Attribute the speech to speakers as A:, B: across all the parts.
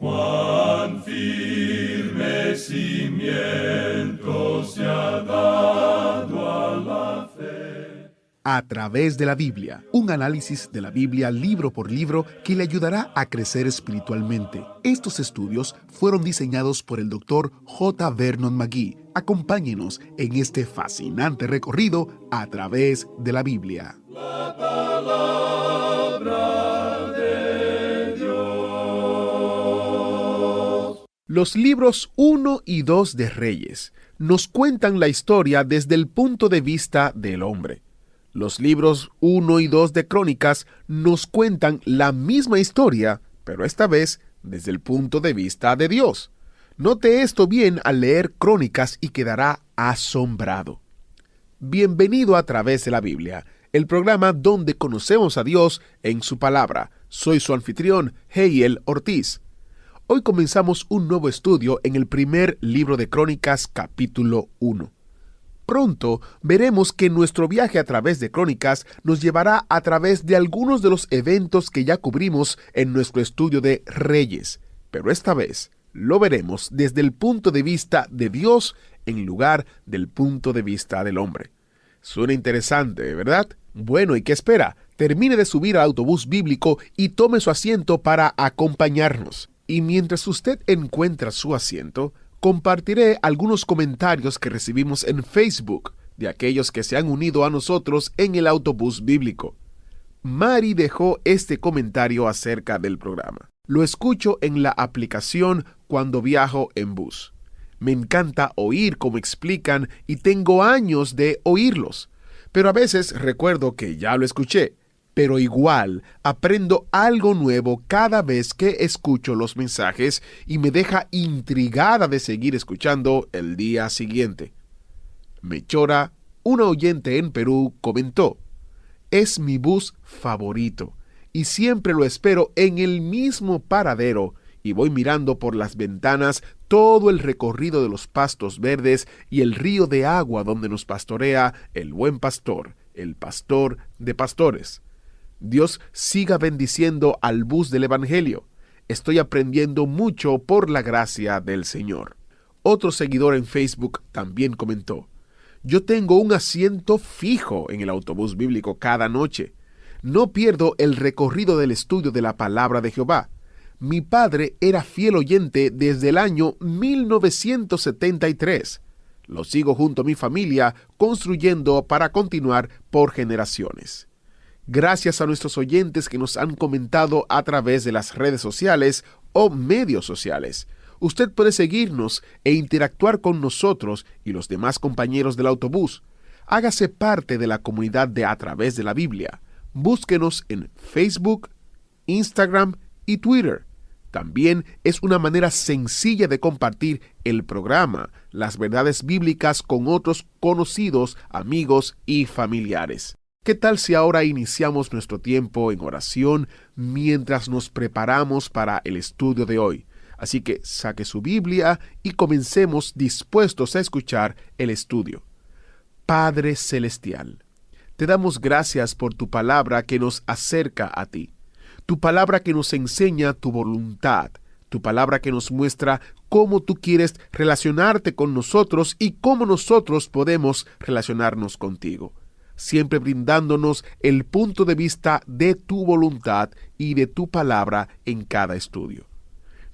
A: Cuán firme cimiento se ha dado a la fe.
B: A través de la Biblia, un análisis de la Biblia libro por libro que le ayudará a crecer espiritualmente. Estos estudios fueron diseñados por el Dr. J. Vernon McGee. Acompáñenos en este fascinante recorrido a través de la Biblia.
A: La palabra de Dios.
B: Los libros 1 y 2 de Reyes nos cuentan la historia desde el punto de vista del hombre. Los libros 1 y 2 de Crónicas nos cuentan la misma historia, pero esta vez desde el punto de vista de Dios. Note esto bien al leer Crónicas y quedará asombrado. Bienvenido a través de la Biblia, el programa donde conocemos a Dios en su palabra. Soy su anfitrión, Heiel Ortiz. Hoy comenzamos un nuevo estudio en el primer libro de Crónicas, capítulo 1. Pronto veremos que nuestro viaje a través de Crónicas nos llevará a través de algunos de los eventos que ya cubrimos en nuestro estudio de Reyes, pero esta vez lo veremos desde el punto de vista de Dios en lugar del punto de vista del hombre. Suena interesante, ¿verdad? Bueno, ¿y qué espera? Termine de subir al autobús bíblico y tome su asiento para acompañarnos. Y mientras usted encuentra su asiento, compartiré algunos comentarios que recibimos en Facebook de aquellos que se han unido a nosotros en el autobús bíblico. Mari dejó este comentario acerca del programa. Lo escucho en la aplicación cuando viajo en bus. Me encanta oír cómo explican y tengo años de oírlos, pero a veces recuerdo que ya lo escuché. Pero igual aprendo algo nuevo cada vez que escucho los mensajes y me deja intrigada de seguir escuchando el día siguiente. Mechora, una oyente en Perú, comentó: es mi bus favorito y siempre lo espero en el mismo paradero y voy mirando por las ventanas todo el recorrido de los pastos verdes y el río de agua donde nos pastorea el buen pastor, el pastor de pastores. Dios siga bendiciendo al bus del Evangelio. Estoy aprendiendo mucho por la gracia del Señor. Otro seguidor en Facebook también comentó: yo tengo un asiento fijo en el autobús bíblico cada noche. No pierdo el recorrido del estudio de la palabra de Jehová. Mi padre era fiel oyente desde el año 1973. Lo sigo junto a mi familia, construyendo para continuar por generaciones. Gracias a nuestros oyentes que nos han comentado a través de las redes sociales o medios sociales. Usted puede seguirnos e interactuar con nosotros y los demás compañeros del autobús. Hágase parte de la comunidad de A Través de la Biblia. Búsquenos en Facebook, Instagram y Twitter. También es una manera sencilla de compartir el programa, las verdades bíblicas con otros conocidos, amigos y familiares. ¿Qué tal si ahora iniciamos nuestro tiempo en oración mientras nos preparamos para el estudio de hoy? Así que saque su Biblia y comencemos dispuestos a escuchar el estudio. Padre Celestial, te damos gracias por tu palabra que nos acerca a ti, tu palabra que nos enseña tu voluntad, tu palabra que nos muestra cómo tú quieres relacionarte con nosotros y cómo nosotros podemos relacionarnos contigo, siempre brindándonos el punto de vista de tu voluntad y de tu palabra en cada estudio.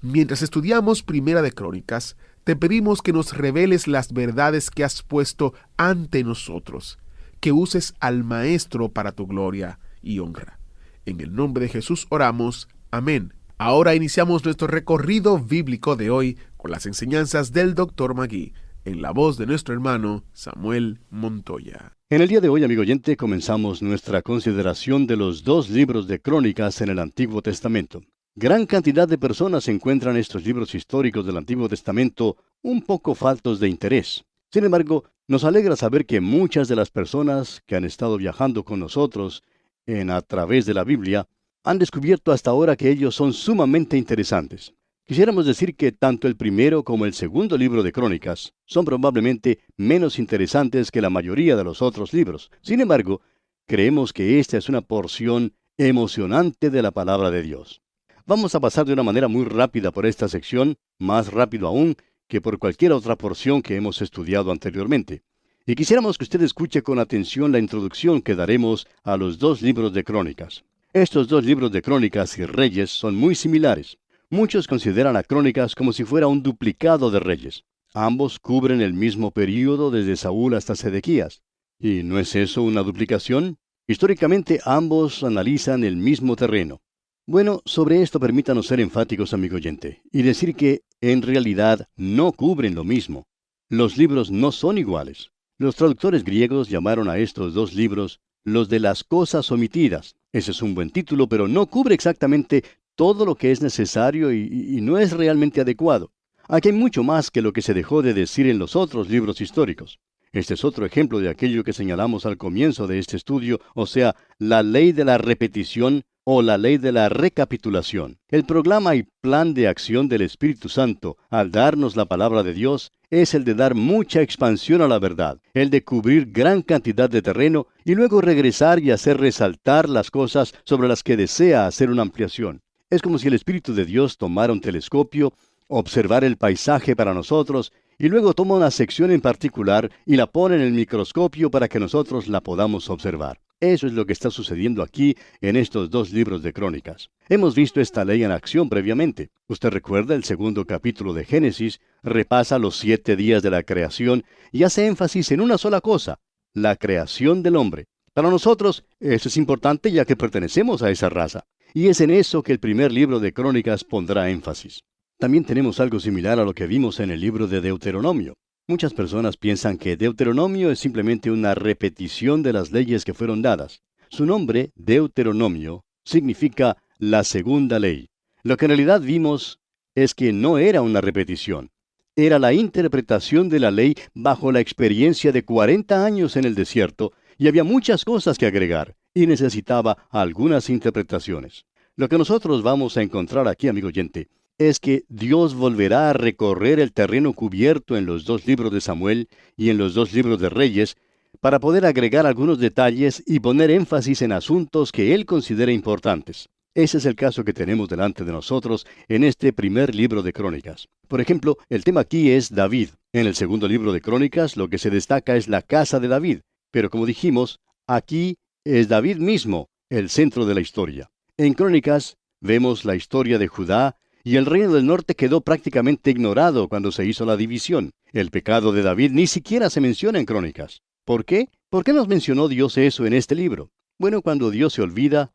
B: Mientras estudiamos Primera de Crónicas, te pedimos que nos reveles las verdades que has puesto ante nosotros, que uses al Maestro para tu gloria y honra. En el nombre de Jesús oramos. Amén. Ahora iniciamos nuestro recorrido bíblico de hoy con las enseñanzas del Dr. McGee, en la voz de nuestro hermano Samuel Montoya.
C: En el día de hoy, amigo oyente, comenzamos nuestra consideración de los 2 libros de Crónicas en el Antiguo Testamento. Gran cantidad de personas encuentran estos libros históricos del Antiguo Testamento un poco faltos de interés. Sin embargo, nos alegra saber que muchas de las personas que han estado viajando con nosotros a través de la Biblia han descubierto hasta ahora que ellos son sumamente interesantes. Quisiéramos decir que tanto el primero como el segundo libro de Crónicas son probablemente menos interesantes que la mayoría de los otros libros. Sin embargo, creemos que esta es una porción emocionante de la palabra de Dios. Vamos a pasar de una manera muy rápida por esta sección, más rápido aún que por cualquier otra porción que hemos estudiado anteriormente. Y quisiéramos que usted escuche con atención la introducción que daremos a los dos libros de Crónicas. Estos dos libros de Crónicas y Reyes son muy similares. Muchos consideran a Crónicas como si fuera un duplicado de Reyes. Ambos cubren el mismo período desde Saúl hasta Sedequías. ¿Y no es eso una duplicación? Históricamente ambos analizan el mismo terreno. Bueno, sobre esto permítanos ser enfáticos, amigo oyente, y decir que, en realidad, no cubren lo mismo. Los libros no son iguales. Los traductores griegos llamaron a estos dos libros los de las cosas omitidas. Ese es un buen título, pero no cubre exactamente todo lo que es necesario y no es realmente adecuado. Aquí hay mucho más que lo que se dejó de decir en los otros libros históricos. Este es otro ejemplo de aquello que señalamos al comienzo de este estudio, o sea, la ley de la repetición o la ley de la recapitulación. El programa y plan de acción del Espíritu Santo, al darnos la palabra de Dios, es el de dar mucha expansión a la verdad, el de cubrir gran cantidad de terreno y luego regresar y hacer resaltar las cosas sobre las que desea hacer una ampliación. Es como si el Espíritu de Dios tomara un telescopio, observara el paisaje para nosotros, y luego toma una sección en particular y la pone en el microscopio para que nosotros la podamos observar. Eso es lo que está sucediendo aquí en estos dos libros de Crónicas. Hemos visto esta ley en acción previamente. Usted recuerda el segundo capítulo de Génesis, repasa los 7 días de la creación y hace énfasis en una sola cosa, la creación del hombre. Para nosotros, eso es importante ya que pertenecemos a esa raza. Y es en eso que el primer libro de Crónicas pondrá énfasis. También tenemos algo similar a lo que vimos en el libro de Deuteronomio. Muchas personas piensan que Deuteronomio es simplemente una repetición de las leyes que fueron dadas. Su nombre, Deuteronomio, significa la segunda ley. Lo que en realidad vimos es que no era una repetición. Era la interpretación de la ley bajo la experiencia de 40 años en el desierto, y había muchas cosas que agregar, y necesitaba algunas interpretaciones. Lo que nosotros vamos a encontrar aquí, amigo oyente, es que Dios volverá a recorrer el terreno cubierto en los dos libros de Samuel y en los dos libros de Reyes, para poder agregar algunos detalles y poner énfasis en asuntos que Él considera importantes. Ese es el caso que tenemos delante de nosotros en este primer libro de Crónicas. Por ejemplo, el tema aquí es David. En el segundo libro de Crónicas lo que se destaca es la casa de David. Pero como dijimos, aquí es David mismo el centro de la historia. En Crónicas vemos la historia de Judá, y el reino del norte quedó prácticamente ignorado cuando se hizo la división. El pecado de David ni siquiera se menciona en Crónicas. ¿Por qué? ¿Por qué nos mencionó Dios eso en este libro? Bueno, cuando Dios se olvida,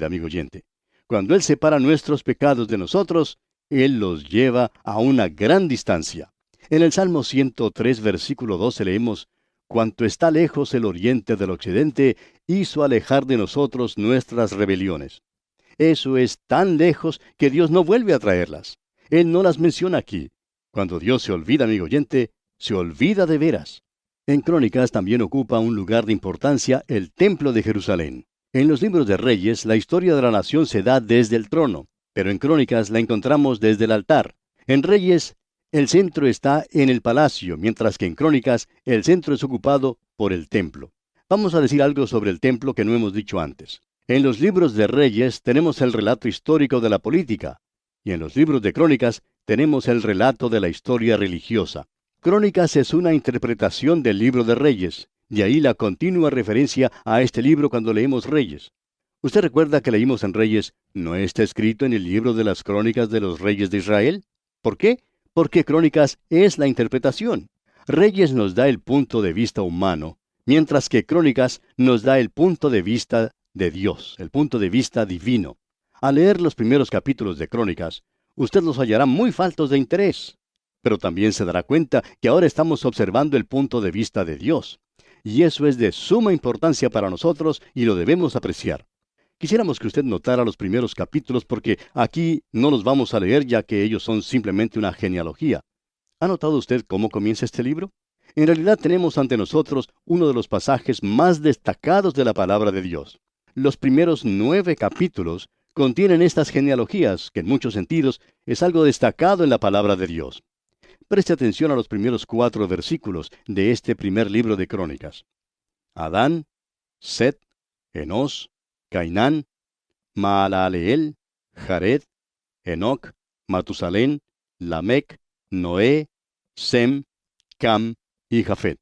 C: amigo oyente. Cuando Él separa nuestros pecados de nosotros, Él los lleva a una gran distancia. En el Salmo 103, versículo 12 leemos, «Cuanto está lejos el oriente del occidente, hizo alejar de nosotros nuestras rebeliones». Eso es tan lejos que Dios no vuelve a traerlas. Él no las menciona aquí. Cuando Dios se olvida, amigo oyente, se olvida de veras. En Crónicas también ocupa un lugar de importancia el Templo de Jerusalén. En los libros de Reyes, la historia de la nación se da desde el trono, pero en Crónicas la encontramos desde el altar. En Reyes, el centro está en el palacio, mientras que en Crónicas, el centro es ocupado por el templo. Vamos a decir algo sobre el templo que no hemos dicho antes. En los libros de Reyes tenemos el relato histórico de la política, y en los libros de Crónicas tenemos el relato de la historia religiosa. Crónicas es una interpretación del libro de Reyes, de ahí la continua referencia a este libro cuando leemos Reyes. ¿Usted recuerda que leímos en Reyes, no está escrito en el libro de las crónicas de los reyes de Israel? ¿Por qué? Porque Crónicas es la interpretación. Reyes nos da el punto de vista humano, mientras que Crónicas nos da el punto de vista de Dios, el punto de vista divino. Al leer los primeros capítulos de Crónicas, usted los hallará muy faltos de interés, pero también se dará cuenta que ahora estamos observando el punto de vista de Dios, y eso es de suma importancia para nosotros y lo debemos apreciar. Quisiéramos que usted notara los primeros capítulos porque aquí no los vamos a leer ya que ellos son simplemente una genealogía. ¿Ha notado usted cómo comienza este libro? En realidad tenemos ante nosotros uno de los pasajes más destacados de la palabra de Dios. Los primeros 9 capítulos contienen estas genealogías, que en muchos sentidos es algo destacado en la palabra de Dios. Preste atención a los primeros 4 versículos de este primer libro de Crónicas. Adán, Set, Enós, Cainán, Maalaleel, Jared, Enoc, Matusalén, Lamec, Noé, Sem, Cam y Jafet.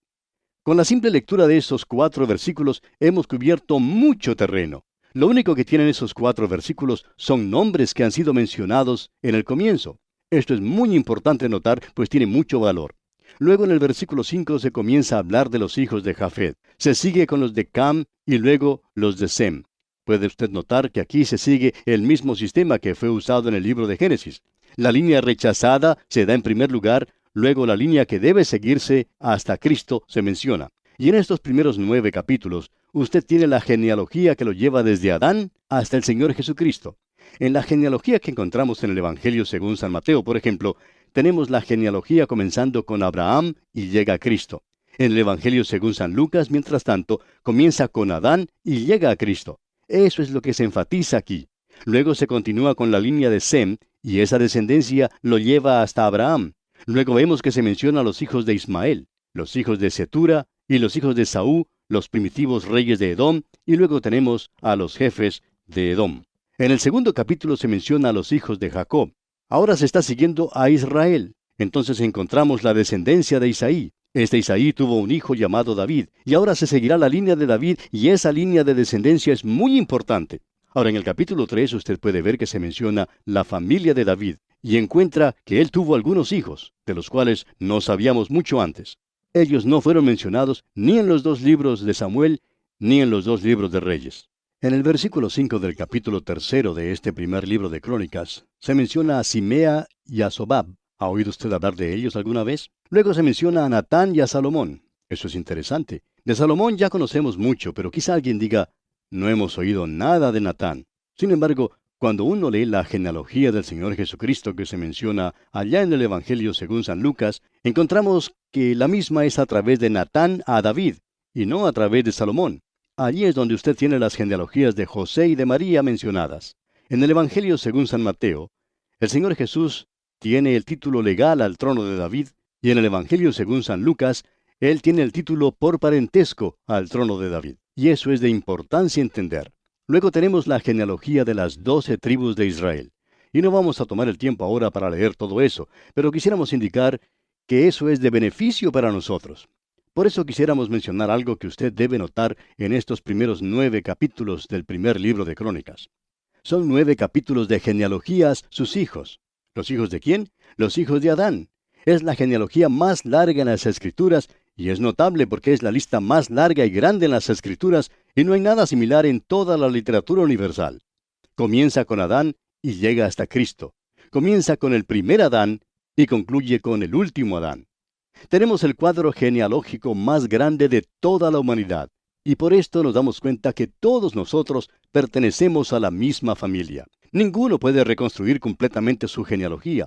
C: Con la simple lectura de esos 4 versículos hemos cubierto mucho terreno. Lo único que tienen esos 4 versículos son nombres que han sido mencionados en el comienzo. Esto es muy importante notar, pues tiene mucho valor. Luego en el versículo 5 se comienza a hablar de los hijos de Jafet. Se sigue con los de Cam y luego los de Sem. Puede usted notar que aquí se sigue el mismo sistema que fue usado en el libro de Génesis. La línea rechazada se da en primer lugar, luego la línea que debe seguirse hasta Cristo se menciona. Y en estos primeros 9 capítulos, usted tiene la genealogía que lo lleva desde Adán hasta el Señor Jesucristo. En la genealogía que encontramos en el Evangelio según San Mateo, por ejemplo, tenemos la genealogía comenzando con Abraham y llega a Cristo. En el Evangelio según San Lucas, mientras tanto, comienza con Adán y llega a Cristo. Eso es lo que se enfatiza aquí. Luego se continúa con la línea de Sem, y esa descendencia lo lleva hasta Abraham. Luego vemos que se menciona a los hijos de Ismael, los hijos de Cetura y los hijos de Saúl, los primitivos reyes de Edom, y luego tenemos a los jefes de Edom. En el segundo capítulo se menciona a los hijos de Jacob. Ahora se está siguiendo a Israel. Entonces encontramos la descendencia de Isaí. Este Isaí tuvo un hijo llamado David, y ahora se seguirá la línea de David, y esa línea de descendencia es muy importante. Ahora en el capítulo 3 usted puede ver que se menciona la familia de David, y encuentra que él tuvo algunos hijos, de los cuales no sabíamos mucho antes. Ellos no fueron mencionados ni en los 2 libros de Samuel, ni en los 2 libros de Reyes. En el versículo 5 del capítulo 3 de este primer libro de Crónicas, se menciona a Simea y a Sobab. ¿Ha oído usted hablar de ellos alguna vez? Luego se menciona a Natán y a Salomón. Eso es interesante. De Salomón ya conocemos mucho, pero quizá alguien diga, no hemos oído nada de Natán. Sin embargo, cuando uno lee la genealogía del Señor Jesucristo que se menciona allá en el Evangelio según San Lucas, encontramos que la misma es a través de Natán a David, y no a través de Salomón. Allí es donde usted tiene las genealogías de José y de María mencionadas. En el Evangelio según San Mateo, el Señor Jesús tiene el título legal al trono de David, y en el Evangelio según San Lucas, Él tiene el título por parentesco al trono de David. Y eso es de importancia entender. Luego tenemos la genealogía de las 12 tribus de Israel. Y no vamos a tomar el tiempo ahora para leer todo eso, pero quisiéramos indicar que eso es de beneficio para nosotros. Por eso quisiéramos mencionar algo que usted debe notar en estos primeros 9 capítulos del primer libro de Crónicas. Son 9 capítulos de genealogías, sus hijos. ¿Los hijos de quién? Los hijos de Adán. Es la genealogía más larga en las Escrituras, y es notable porque es la lista más larga y grande en las Escrituras, y no hay nada similar en toda la literatura universal. Comienza con Adán y llega hasta Cristo. Comienza con el primer Adán y concluye con el último Adán. Tenemos el cuadro genealógico más grande de toda la humanidad, y por esto nos damos cuenta que todos nosotros pertenecemos a la misma familia. Ninguno puede reconstruir completamente su genealogía.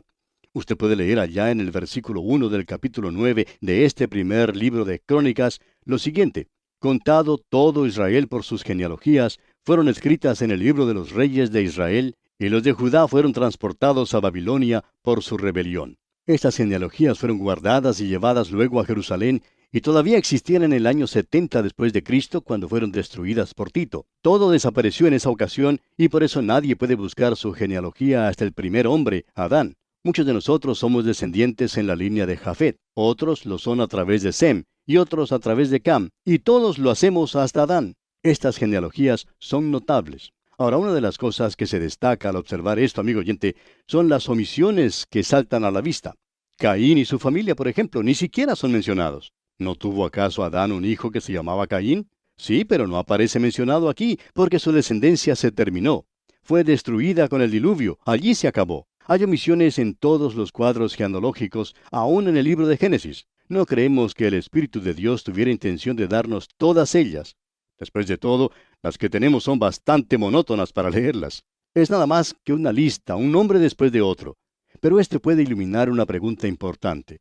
C: Usted puede leer allá en el versículo 1 del capítulo 9 de este primer libro de Crónicas lo siguiente: contado todo Israel por sus genealogías, fueron escritas en el libro de los reyes de Israel, y los de Judá fueron transportados a Babilonia por su rebelión. Estas genealogías fueron guardadas y llevadas luego a Jerusalén, y todavía existían en el año 70 después de Cristo, cuando fueron destruidas por Tito. Todo desapareció en esa ocasión, y por eso nadie puede buscar su genealogía hasta el primer hombre, Adán. Muchos de nosotros somos descendientes en la línea de Jafet, otros lo son a través de Sem, y otros a través de Cam, y todos lo hacemos hasta Adán. Estas genealogías son notables. Ahora, una de las cosas que se destaca al observar esto, amigo oyente, son las omisiones que saltan a la vista. Caín y su familia, por ejemplo, ni siquiera son mencionados. ¿No tuvo acaso Adán un hijo que se llamaba Caín? Sí, pero no aparece mencionado aquí, porque su descendencia se terminó. Fue destruida con el diluvio, allí se acabó. Hay omisiones en todos los cuadros genealógicos, aún en el libro de Génesis. No creemos que el Espíritu de Dios tuviera intención de darnos todas ellas. Después de todo, las que tenemos son bastante monótonas para leerlas. Es nada más que una lista, un nombre después de otro. Pero este puede iluminar una pregunta importante.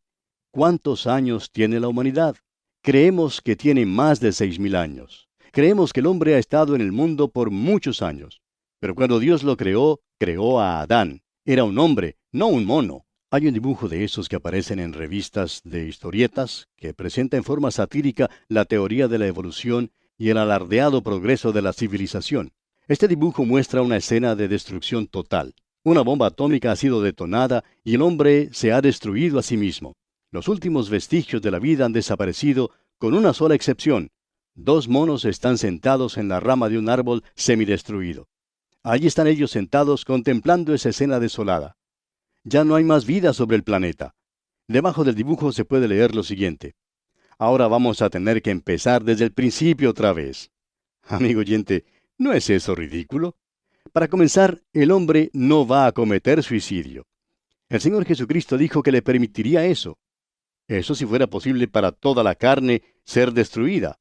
C: ¿Cuántos años tiene la humanidad? Creemos que tiene más de 6,000 años. Creemos que el hombre ha estado en el mundo por muchos años. Pero cuando Dios lo creó, creó a Adán. Era un hombre, no un mono. Hay un dibujo de esos que aparecen en revistas de historietas que presenta en forma satírica la teoría de la evolución y el alardeado progreso de la civilización. Este dibujo muestra una escena de destrucción total. Una bomba atómica ha sido detonada y el hombre se ha destruido a sí mismo. Los últimos vestigios de la vida han desaparecido, con una sola excepción. 2 monos están sentados en la rama de un árbol semidestruido. Allí están ellos sentados contemplando esa escena desolada. Ya no hay más vida sobre el planeta. Debajo del dibujo se puede leer lo siguiente: ahora vamos a tener que empezar desde el principio otra vez. Amigo oyente, ¿no es eso ridículo? Para comenzar, el hombre no va a cometer suicidio. El Señor Jesucristo dijo que le permitiría eso. Eso si fuera posible para toda la carne ser destruida.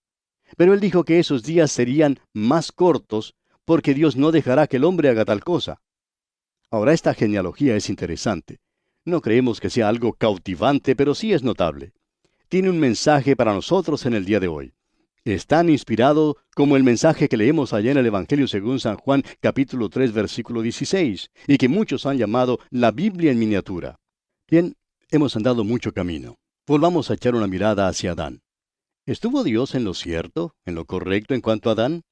C: Pero Él dijo que esos días serían más cortos porque Dios no dejará que el hombre haga tal cosa. Ahora, esta genealogía es interesante. No creemos que sea algo cautivante, pero sí es notable. Tiene un mensaje para nosotros en el día de hoy. Es tan inspirado como el mensaje que leemos allá en el Evangelio según San Juan, capítulo 3, versículo 16, y que muchos han llamado la Biblia en miniatura. Bien, hemos andado mucho camino. Volvamos a echar una mirada hacia Adán. ¿Estuvo Dios en lo cierto, en lo correcto en cuanto a Adán?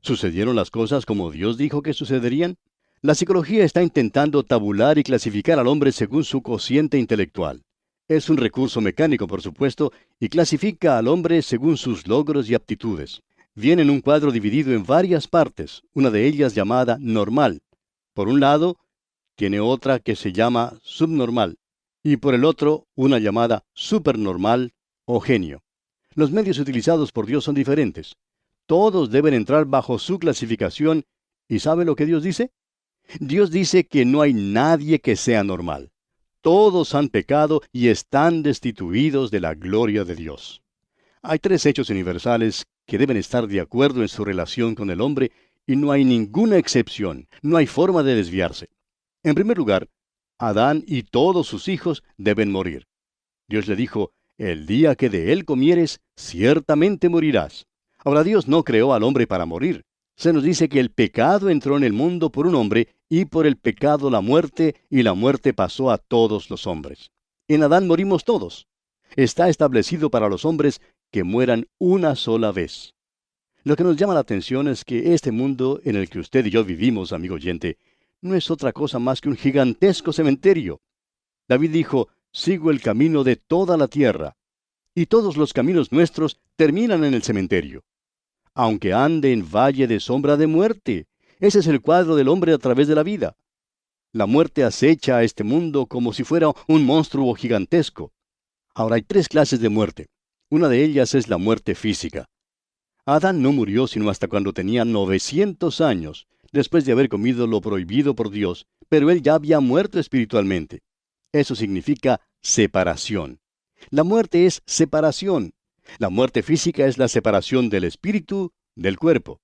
C: ¿Sucedieron las cosas como Dios dijo que sucederían? La psicología está intentando tabular y clasificar al hombre según su cociente intelectual. Es un recurso mecánico, por supuesto, y clasifica al hombre según sus logros y aptitudes. Viene en un cuadro dividido en varias partes, una de ellas llamada normal. Por un lado, tiene otra que se llama subnormal, y por el otro, una llamada supernormal o genio. Los medios utilizados por Dios son diferentes. Todos deben entrar bajo su clasificación, ¿y sabe lo que Dios dice? Dios dice que no hay nadie que sea normal. Todos han pecado y están destituidos de la gloria de Dios. Hay 3 hechos universales que deben estar de acuerdo en su relación con el hombre, y no hay ninguna excepción, no hay forma de desviarse. En primer lugar, Adán y todos sus hijos deben morir. Dios le dijo: el día que de él comieres, ciertamente morirás. Ahora, Dios no creó al hombre para morir. Se nos dice que el pecado entró en el mundo por un hombre, y por el pecado la muerte, y la muerte pasó a todos los hombres. En Adán morimos todos. Está establecido para los hombres que mueran una sola vez. Lo que nos llama la atención es que este mundo en el que usted y yo vivimos, amigo oyente, no es otra cosa más que un gigantesco cementerio. David dijo: sigo el camino de toda la tierra. Y todos los caminos nuestros terminan en el cementerio. Aunque ande en valle de sombra de muerte. Ese es el cuadro del hombre a través de la vida. La muerte acecha a este mundo como si fuera un monstruo gigantesco. Ahora, hay 3 clases de muerte. Una de ellas es la muerte física. Adán no murió sino hasta cuando tenía 900 años, después de haber comido lo prohibido por Dios, pero él ya había muerto espiritualmente. Eso significa separación. La muerte es separación. La muerte física es la separación del espíritu del cuerpo.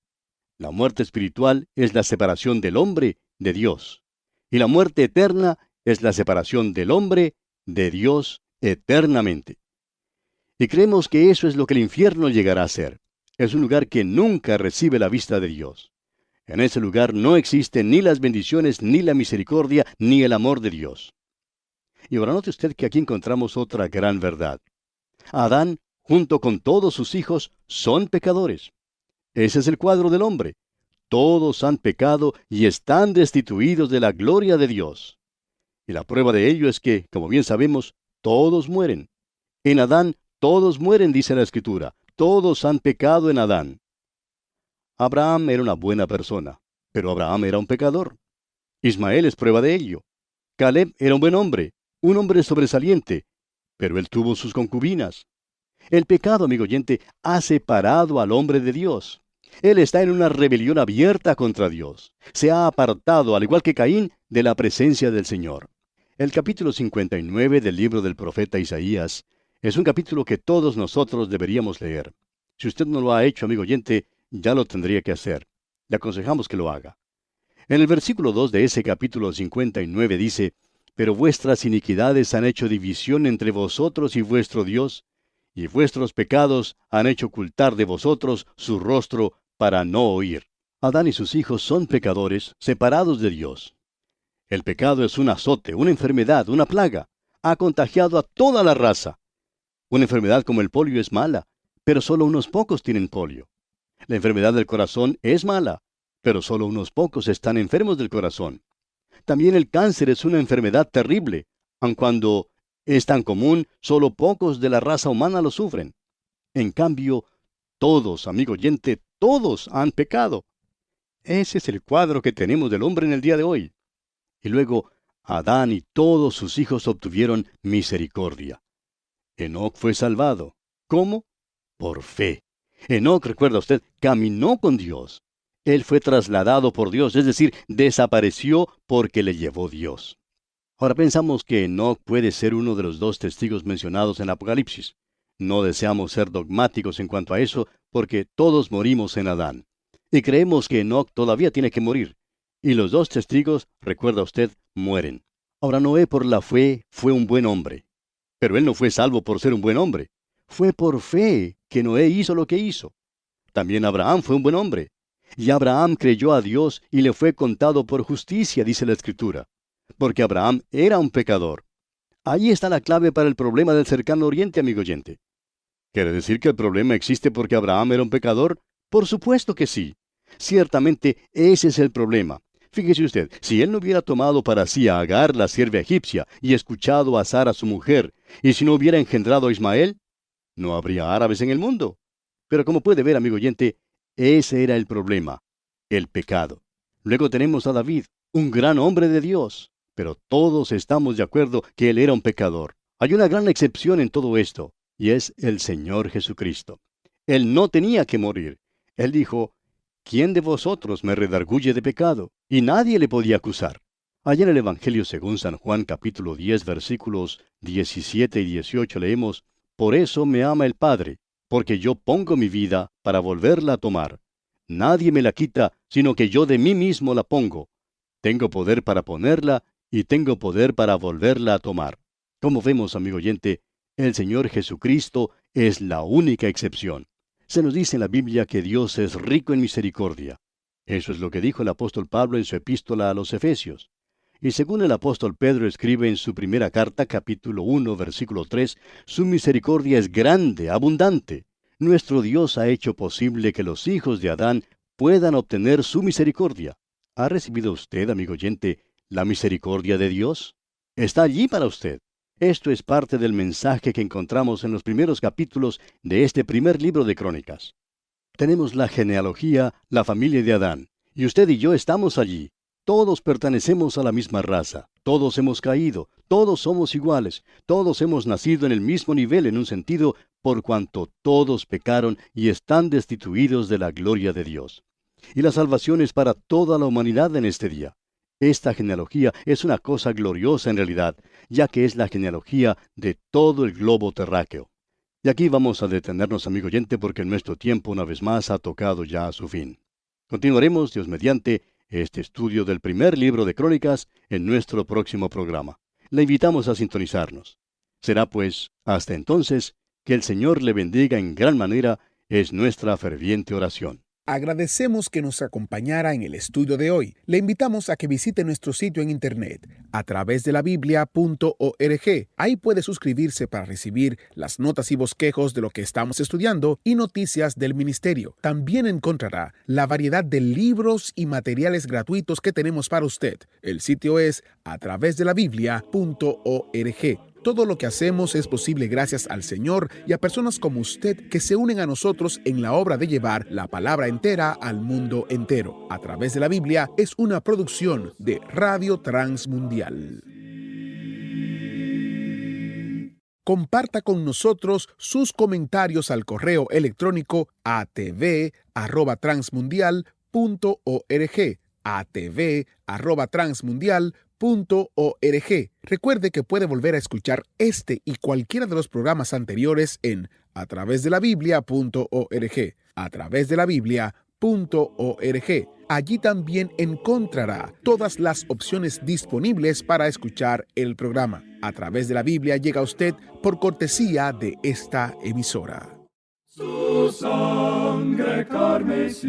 C: La muerte espiritual es la separación del hombre de Dios. Y la muerte eterna es la separación del hombre de Dios eternamente. Y creemos que eso es lo que el infierno llegará a ser. Es un lugar que nunca recibe la vista de Dios. En ese lugar no existen ni las bendiciones, ni la misericordia, ni el amor de Dios. Y ahora note usted que aquí encontramos otra gran verdad. Adán, junto con todos sus hijos, son pecadores. Ese es el cuadro del hombre. Todos han pecado y están destituidos de la gloria de Dios. Y la prueba de ello es que, como bien sabemos, todos mueren. En Adán todos mueren, dice la Escritura. Todos han pecado en Adán. Abraham era una buena persona, pero Abraham era un pecador. Ismael es prueba de ello. Caleb era un hombre sobresaliente, pero él tuvo sus concubinas. El pecado, amigo oyente, ha separado al hombre de Dios. Él está en una rebelión abierta contra Dios. Se ha apartado, al igual que Caín, de la presencia del Señor. El capítulo 59 del libro del profeta Isaías es un capítulo que todos nosotros deberíamos leer. Si usted no lo ha hecho, amigo oyente, ya lo tendría que hacer. Le aconsejamos que lo haga. En el versículo 2 de ese capítulo 59 dice: pero vuestras iniquidades han hecho división entre vosotros y vuestro Dios, y vuestros pecados han hecho ocultar de vosotros su rostro para no oír. Adán y sus hijos son pecadores, separados de Dios. El pecado es un azote, una enfermedad, una plaga. Ha contagiado a toda la raza. Una enfermedad como el polio es mala, pero solo unos pocos tienen polio. La enfermedad del corazón es mala, pero solo unos pocos están enfermos del corazón. También el cáncer es una enfermedad terrible, aun cuando es tan común, solo pocos de la raza humana lo sufren. En cambio, todos, amigo oyente, todos han pecado. Ese es el cuadro que tenemos del hombre en el día de hoy. Y luego, Adán y todos sus hijos obtuvieron misericordia. Enoc fue salvado. ¿Cómo? Por fe. Enoc, recuerda usted, caminó con Dios. Él fue trasladado por Dios, es decir, desapareció porque le llevó Dios. Ahora pensamos que Enoc puede ser uno de los dos testigos mencionados en Apocalipsis. No deseamos ser dogmáticos en cuanto a eso, porque todos morimos en Adán. Y creemos que Enoc todavía tiene que morir. Y los dos testigos, recuerda usted, mueren. Ahora Noé por la fe fue un buen hombre. Pero él no fue salvo por ser un buen hombre. Fue por fe que Noé hizo lo que hizo. También Abraham fue un buen hombre. Y Abraham creyó a Dios y le fue contado por justicia, dice la Escritura. Porque Abraham era un pecador. Ahí está la clave para el problema del cercano oriente, amigo oyente. ¿Quiere decir que el problema existe porque Abraham era un pecador? Por supuesto que sí. Ciertamente ese es el problema. Fíjese usted, si él no hubiera tomado para sí a Agar, la sierva egipcia, y escuchado a Sara, su mujer, y si no hubiera engendrado a Ismael, no habría árabes en el mundo. Pero como puede ver, amigo oyente, ese era el problema, el pecado. Luego tenemos a David, un gran hombre de Dios, pero todos estamos de acuerdo que él era un pecador. Hay una gran excepción en todo esto, y es el Señor Jesucristo. Él no tenía que morir. Él dijo, ¿quién de vosotros me redarguye de pecado? Y nadie le podía acusar. Allá en el Evangelio según San Juan capítulo 10 versículos 17 y 18 leemos, por eso me ama el Padre, porque yo pongo mi vida para volverla a tomar. Nadie me la quita, sino que yo de mí mismo la pongo. Tengo poder para ponerla y tengo poder para volverla a tomar. Como vemos, amigo oyente, el Señor Jesucristo es la única excepción. Se nos dice en la Biblia que Dios es rico en misericordia. Eso es lo que dijo el apóstol Pablo en su epístola a los Efesios. Y según el apóstol Pedro escribe en su primera carta, capítulo 1, versículo 3, su misericordia es grande, abundante. Nuestro Dios ha hecho posible que los hijos de Adán puedan obtener su misericordia. ¿Ha recibido usted, amigo oyente, la misericordia de Dios? Está allí para usted. Esto es parte del mensaje que encontramos en los primeros capítulos de este primer libro de Crónicas. Tenemos la genealogía, la familia de Adán, y usted y yo estamos allí. Todos pertenecemos a la misma raza, todos hemos caído, todos somos iguales, todos hemos nacido en el mismo nivel en un sentido, por cuanto todos pecaron y están destituidos de la gloria de Dios. Y la salvación es para toda la humanidad en este día. Esta genealogía es una cosa gloriosa en realidad, ya que es la genealogía de todo el globo terráqueo. Y aquí vamos a detenernos, amigo oyente, porque nuestro tiempo una vez más ha tocado ya a su fin. Continuaremos, Dios mediante, este estudio del primer libro de Crónicas en nuestro próximo programa. Le invitamos a sintonizarnos. Será pues, hasta entonces, que el Señor le bendiga en gran manera, es nuestra ferviente oración.
B: Agradecemos que nos acompañara en el estudio de hoy. Le invitamos a que visite nuestro sitio en internet a través de la biblia.org. Ahí puede suscribirse para recibir las notas y bosquejos de lo que estamos estudiando y noticias del ministerio. También encontrará la variedad de libros y materiales gratuitos que tenemos para usted. El sitio es a través de la biblia.org. Todo lo que hacemos es posible gracias al Señor y a personas como usted que se unen a nosotros en la obra de llevar la palabra entera al mundo entero. A través de la Biblia es una producción de Radio Transmundial. Comparta con nosotros sus comentarios al correo electrónico atv@transmundial.org. atv@transmundial.org. Recuerde que puede volver a escuchar este y cualquiera de los programas anteriores en a través de la biblia.org. A través de la biblia.org. Allí también encontrará todas las opciones disponibles para escuchar el programa. A través de la Biblia llega a usted por cortesía de esta emisora.
A: Su sangre carmesí